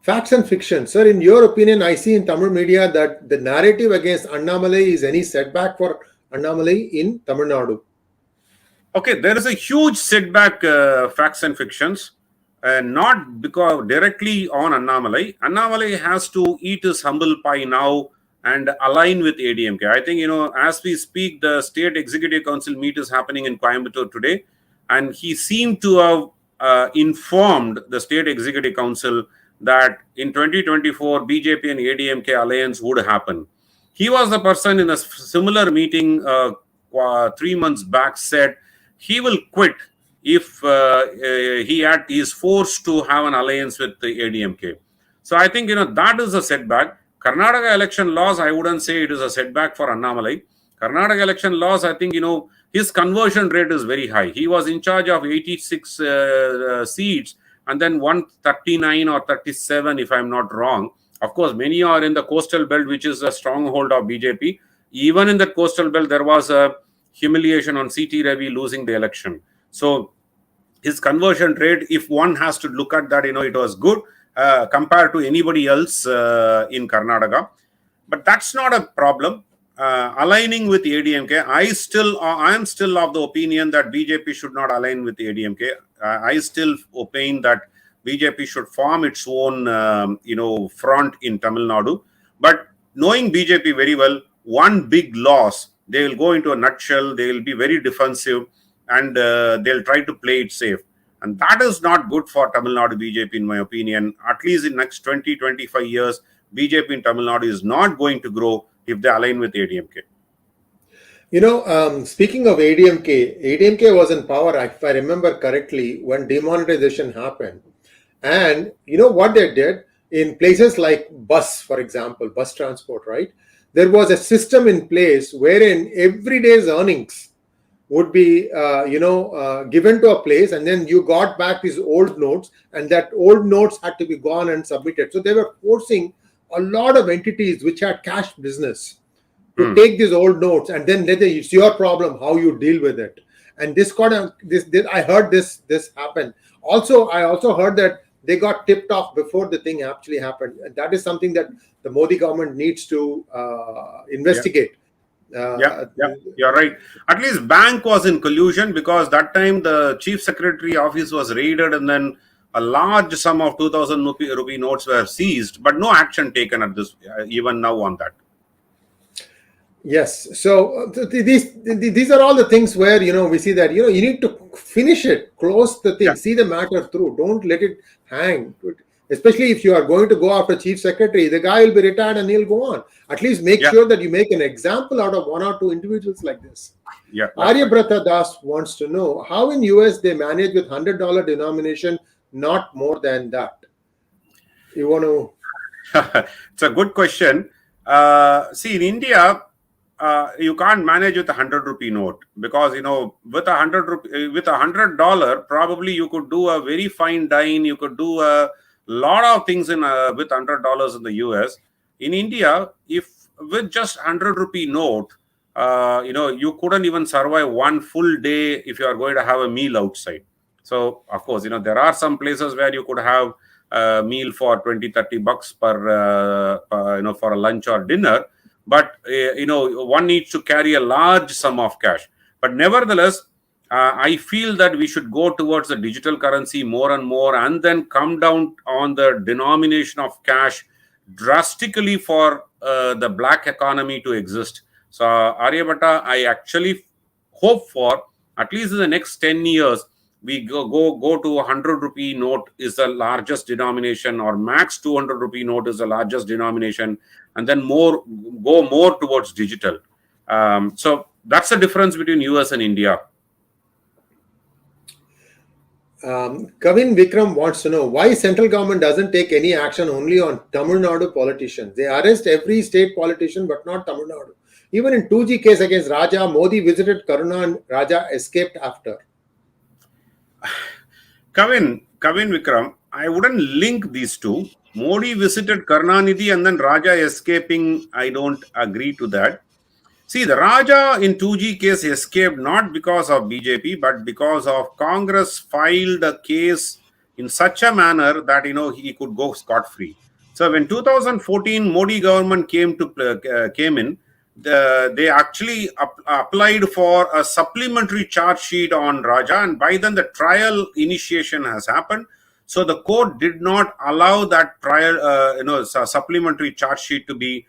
Facts and fiction. Sir, in your opinion, I see in Tamil media that the narrative against Annamalai is any setback for Annamalai in Tamil Nadu. Okay, there is a huge setback, facts and fictions, not because directly on Annamalai. Annamalai has to eat his humble pie now and align with ADMK. I think, as we speak, the State Executive Council meet is happening in Coimbatore today, and he seemed to have informed the State Executive Council that in 2024, BJP and ADMK alliance would happen. He was the person in a similar meeting 3 months back said he will quit if he is forced to have an alliance with the ADMK. So I think, that is a setback. Karnataka election laws, I wouldn't say it is a setback for Annamalai. Karnataka election laws, I think, his conversion rate is very high. He was in charge of 86 seats, and then 139 or 37, if I'm not wrong. Of course, many are in the coastal belt, which is a stronghold of BJP. Even in that coastal belt, there was a humiliation on CT Ravi losing the election. So his conversion rate, if one has to look at that, it was good compared to anybody else in Karnataka. But that's not a problem. Aligning with ADMK, I am still of the opinion that BJP should not align with ADMK. I still opine that BJP should form its own, front in Tamil Nadu. But knowing BJP very well, one big loss, they will go into a nutshell. They will be very defensive, and they'll try to play it safe. And that is not good for Tamil Nadu BJP, in my opinion. At least in next 20-25 years, BJP in Tamil Nadu is not going to grow if they align with ADMK. Speaking of ADMK was in power, if I remember correctly, when demonetization happened. And what they did in places like bus, for example, bus transport, right? There was a system in place wherein every day's earnings would be, given to a place, and then you got back these old notes, and that old notes had to be gone and submitted. So they were forcing a lot of entities which had cash business to take these old notes, and then it's your problem how you deal with it. and this I heard this happened. Also, I also heard that they got tipped off before the thing actually happened. And that is something that the Modi government needs to investigate. You're right. At least bank was in collusion, because that time the chief secretary office was raided, and then a large sum of 2,000 rupee notes were seized, but no action taken at this even now on that. Yes. So these are all the things where, we see that, you need to finish it, close the thing, see the matter through. Don't let it hang. Especially if you are going to go after chief secretary, the guy will be retired and he'll go on. At least make sure that you make an example out of one or two individuals like this. Yeah. Aryabrata Das wants to know how in US they manage with $100 denomination, not more than that. You want to? It's a good question. See, in India, you can't manage with a 100 rupee note, because with $100, probably you could do a very fine dine. You could do a lot of things with $100 in the US. In India, if with just 100 rupee note, you couldn't even survive one full day if you are going to have a meal outside. So of course, there are some places where you could have a meal for 20-30 bucks per for a lunch or dinner. But, one needs to carry a large sum of cash. But nevertheless, I feel that we should go towards the digital currency more and more, and then come down on the denomination of cash drastically for the black economy to exist. So, Aryabhatta, I actually hope for at least in the next 10 years, we go to 100 rupee note is the largest denomination, or max 200 rupee note is the largest denomination, and then go more towards digital. So that's the difference between US and India. Kavin Vikram wants to know why central government doesn't take any action only on Tamil Nadu politicians. They arrest every state politician, but not Tamil Nadu. Even in 2G case against Raja, Modi visited Karuna and Raja escaped after. Kavin Vikram, I wouldn't link these two. Modi visited Karunanidhi and then Raja escaping. I don't agree to that. See, the Raja in 2G case escaped not because of BJP, but because of Congress filed a case in such a manner that, he could go scot-free. So when 2014 Modi government came in, they actually applied for a supplementary charge sheet on Raja, and by then the trial initiation has happened. So the court did not allow that trial, supplementary charge sheet to be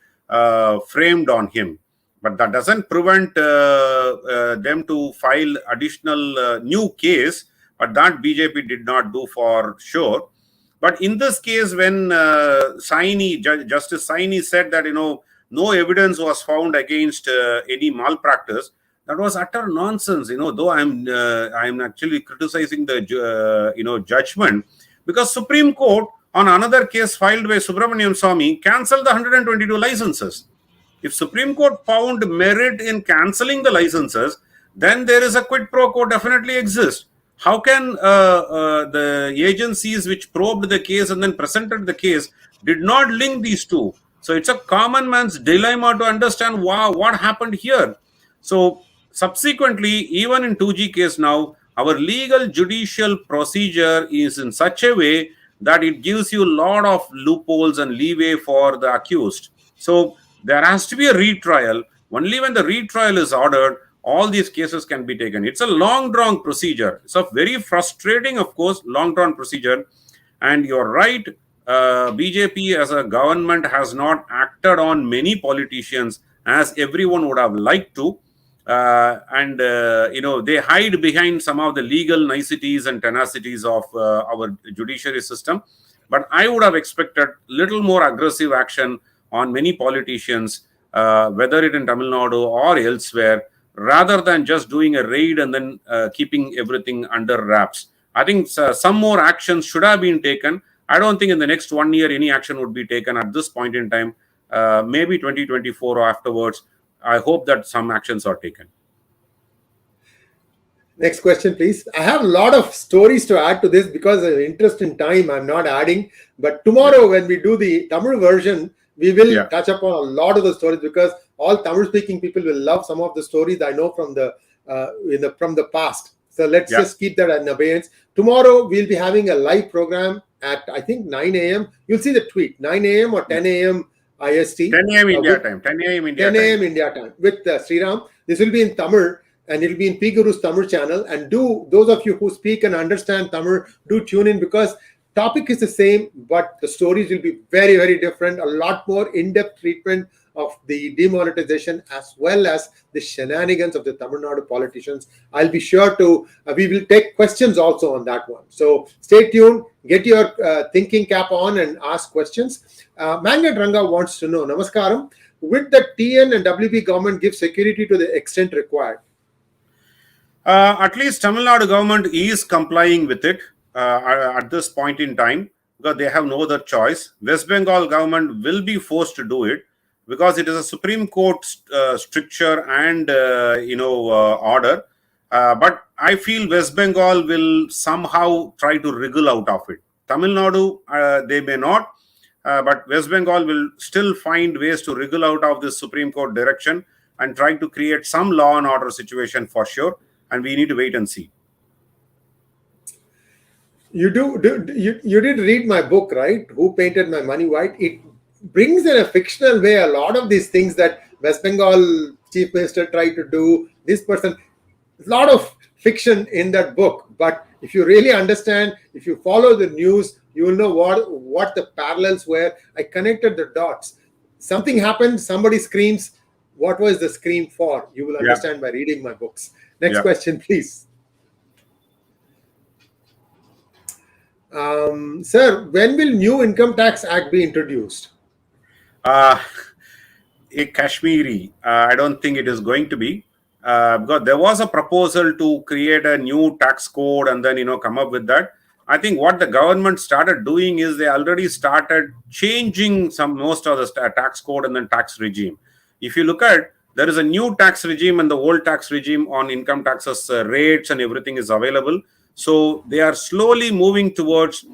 framed on him. But that doesn't prevent them to file additional new case. But that BJP did not do for sure. But in this case, when Justice Saini said that, no evidence was found against any malpractice, that was utter nonsense. Though I'm actually criticizing the judgment, because Supreme Court on another case filed by Subramaniam Swamy cancelled the 122 licenses. If Supreme Court found merit in cancelling the licenses, then there is a quid pro quo definitely exists. How can the agencies which probed the case and then presented the case did not link these two? So it's a common man's dilemma to understand what happened here. So subsequently, even in 2G case now, our legal judicial procedure is in such a way that it gives you a lot of loopholes and leeway for the accused. So there has to be a retrial. Only when the retrial is ordered, all these cases can be taken. It's a long-drawn procedure. It's a very frustrating, of course, long-drawn procedure. And you're right, BJP as a government has not acted on many politicians as everyone would have liked to. They hide behind some of the legal niceties and tenacities of our judiciary system. But I would have expected little more aggressive action on many politicians, whether it in Tamil Nadu or elsewhere, rather than just doing a raid and then keeping everything under wraps. I think some more actions should have been taken. I don't think in the next 1 year any action would be taken at this point in time. Maybe 2024 or afterwards. I hope that some actions are taken. Next question, please. I have a lot of stories to add to this because of interest in time. I'm not adding. But tomorrow when we do the Tamil version, we will touch upon a lot of the stories because all Tamil-speaking people will love some of the stories I know from the from the past. So let's just keep that in abeyance. Tomorrow we'll be having a live program at, I think, 9 a.m. You'll see the tweet, 9 a.m. or 10 a.m. IST. 10 a.m. India time. 10 a.m. India 10 a.m. India time with Sriram. This will be in Tamil, and it'll be in PGurus Tamil channel. And those of you who speak and understand Tamil, do tune in, because topic is the same, but the stories will be very, very different. A lot more in-depth treatment of the demonetization as well as the shenanigans of the Tamil Nadu politicians. I'll be sure to, we will take questions also on that one. So stay tuned, get your thinking cap on and ask questions. Magnet Ranga wants to know, Namaskaram, would the TN and WB government give security to the extent required? At least Tamil Nadu government is complying with it at this point in time, because they have no other choice. West Bengal government will be forced to do it, because it is a Supreme Court stricture and order. But I feel West Bengal will somehow try to wriggle out of it. Tamil Nadu, they may not, but West Bengal will still find ways to wriggle out of this Supreme Court direction and try to create some law and order situation for sure. And we need to wait and see. You did read my book, right? Who Painted My Money White? It brings in a fictional way a lot of these things that West Bengal chief minister tried to do. This person, a lot of fiction in that book. But if you really understand, if you follow the news, you will know what the parallels were. I connected the dots. Something happened, somebody screams. What was the scream for? You will understand by reading my books. Next question, please. Sir, when will new Income Tax Act be introduced? Kashmiri, I don't think it is going to be. Because there was a proposal to create a new tax code and then, come up with that. I think what the government started doing is they already started changing most of the tax code and then tax regime. If you look at, there is a new tax regime and the old tax regime on income taxes rates and everything is available. So they are slowly moving towards,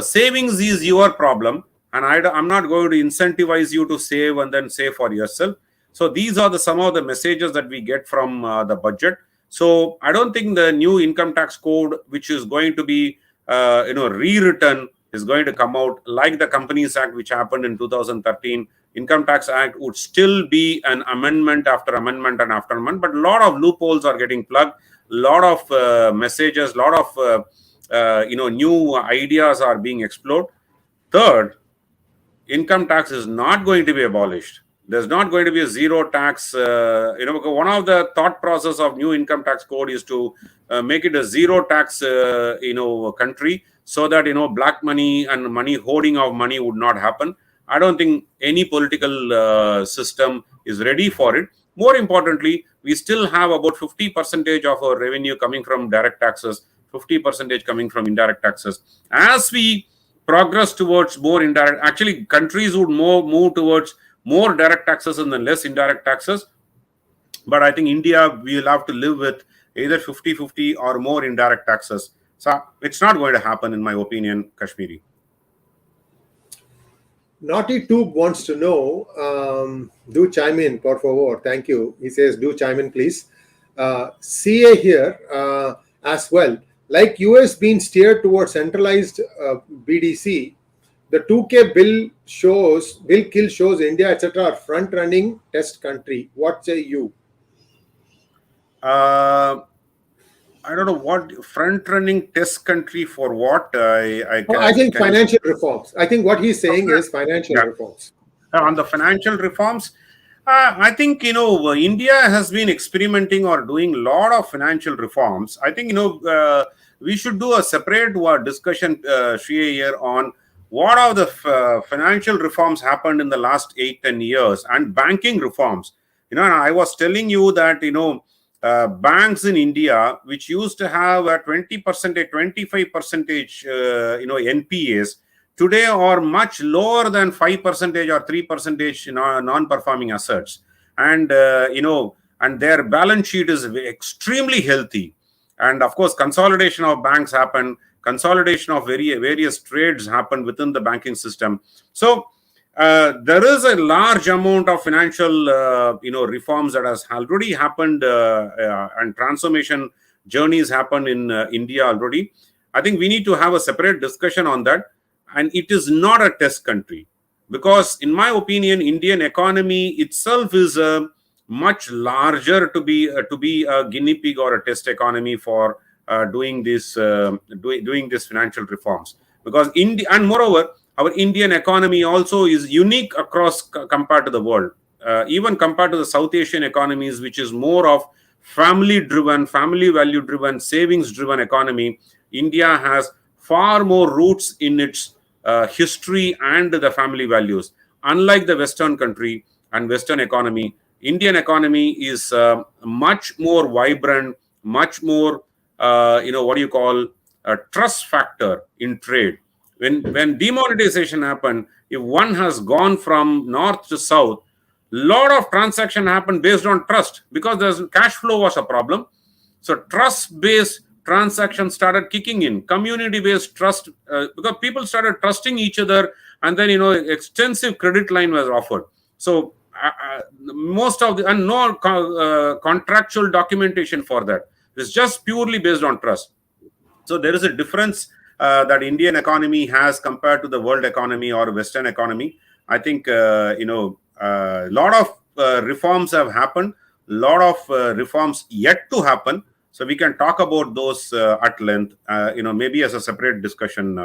savings is your problem. And I'm not going to incentivize you to save and then save for yourself. So these are some of the messages that we get from the budget. So I don't think the new income tax code, which is going to be, rewritten, is going to come out like the Companies Act, which happened in 2013. Income Tax Act would still be an amendment after amendment and after amendment, but a lot of loopholes are getting plugged. A lot of messages, a lot of new ideas are being explored. Third, income tax is not going to be abolished. There's not going to be a zero tax. One of the thought process of new income tax code is to make it a zero tax, country, so that black money and money hoarding of money would not happen. I don't think any political system is ready for it. More importantly, we still have about 50% of our revenue coming from direct taxes, 50% coming from indirect taxes. As we progress towards more indirect, actually countries would move towards more direct taxes and then less indirect taxes. But I think India, we will have to live with either 50-50 or more indirect taxes. So it's not going to happen, in my opinion, Kashmiri. Naughty Tube wants to know, do chime in, por favor. Thank you. He says, do chime in, please. CA here as well. Like US being steered towards centralized BDC, the 2K bill kill shows India, etc. are front-running test country. What say you? I don't know what front-running test country for what. I think financial reforms. I think what he's saying is financial reforms. On the financial reforms, I think, India has been experimenting or doing a lot of financial reforms. I think, we should do a separate discussion, Sree, here on what are the financial reforms happened in the last 8-10 years and banking reforms. And I was telling you that, banks in India, which used to have a 20%, 25%, NPAs, today are much lower than 5% or 3%, non-performing assets. And, and their balance sheet is extremely healthy. And of course, consolidation of banks happened, consolidation of various trades happened within the banking system. So there is a large amount of financial, reforms that has already happened, and transformation journeys happen in India already. I think we need to have a separate discussion on that. And it is not a test country, because in my opinion, Indian economy itself is much larger to be a guinea pig or a test economy for doing this financial reforms. Because and moreover, our Indian economy also is unique across compared to the world, even compared to the South Asian economies, which is more of family driven, family value driven, savings driven economy. India has far more roots in its history and the family values. Unlike the Western country and Western economy, Indian economy is much more vibrant, much more, a trust factor in trade. When demonetization happened, if one has gone from north to south, lot of transaction happened based on trust, because the cash flow was a problem. So trust-based transactions started kicking in, community-based trust, because people started trusting each other, and then extensive credit line was offered. So most of the and no contractual documentation for that. It's just purely based on trust. So there is a difference that Indian economy has compared to the world economy or Western economy. I think a lot of reforms have happened, lot of reforms yet to happen. So we can talk about those at length, maybe as a separate discussion.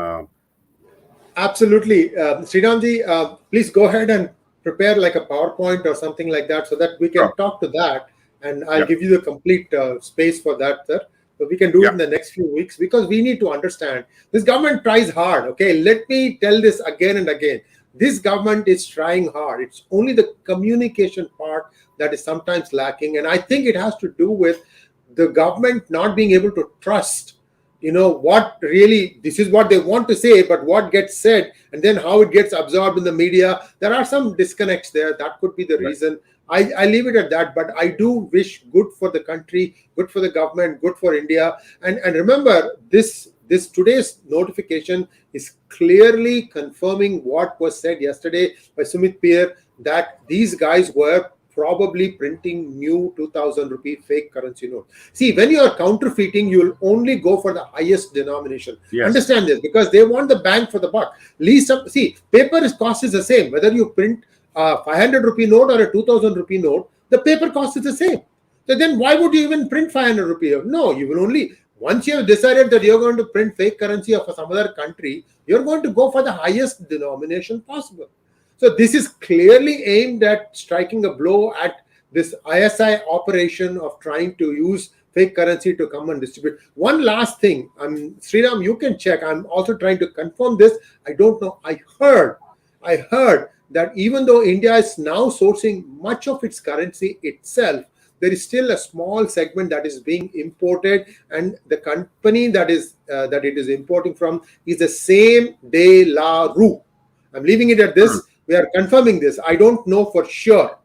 Absolutely. Sriramji, please go ahead and prepare like a PowerPoint or something like that, so that we can talk to that, and I'll give you the complete space for that, sir. So we can do it in the next few weeks, because we need to understand this government tries hard. Okay, let me tell this again and again. This government is trying hard. It's only the communication part that is sometimes lacking, and I think it has to do with the government not being able to trust what really, this is what they want to say, but what gets said and then how it gets absorbed in the media. There are some disconnects there. That could be the reason. I leave it at that, but I do wish good for the country, good for the government, good for India. And remember, this today's notification is clearly confirming what was said yesterday by Sumit Peer, that these guys were probably printing new 2,000 rupee fake currency note. See, when you are counterfeiting, you will only go for the highest denomination. Yes. Understand this, because they want the bang for the buck. Paper cost is the same. Whether you print a 500 rupee note or a 2,000 rupee note, the paper cost is the same. So then why would you even print 500 rupee? No, you will only, once you have decided that you're going to print fake currency of some other country, you're going to go for the highest denomination possible. So this is clearly aimed at striking a blow at this ISI operation of trying to use fake currency to come and distribute. One last thing, Sriram, you can check. I'm also trying to confirm this. I don't know. I heard that even though India is now sourcing much of its currency itself, there is still a small segment that is being imported, and the company that it is importing from is the same de la Rue. I'm leaving it at this. We are confirming this. I don't know for sure.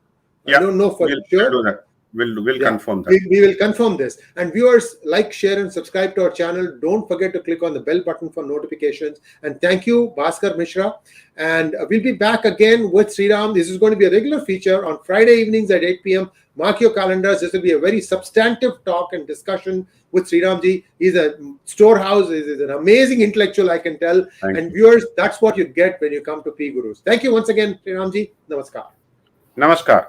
I don't know for sure. Do that. We'll confirm that. We will confirm this. And viewers, like, share, and subscribe to our channel. Don't forget to click on the bell button for notifications. And thank you, Bhaskar Mishra. And we'll be back again with Sriram. This is going to be a regular feature on Friday evenings at 8 p.m. Mark your calendars. This will be a very substantive talk and discussion with Sriramji. He's a storehouse. He's an amazing intellectual, I can tell. And viewers, that's what you get when you come to PGurus. Thank you once again, Sriramji. Namaskar. Namaskar.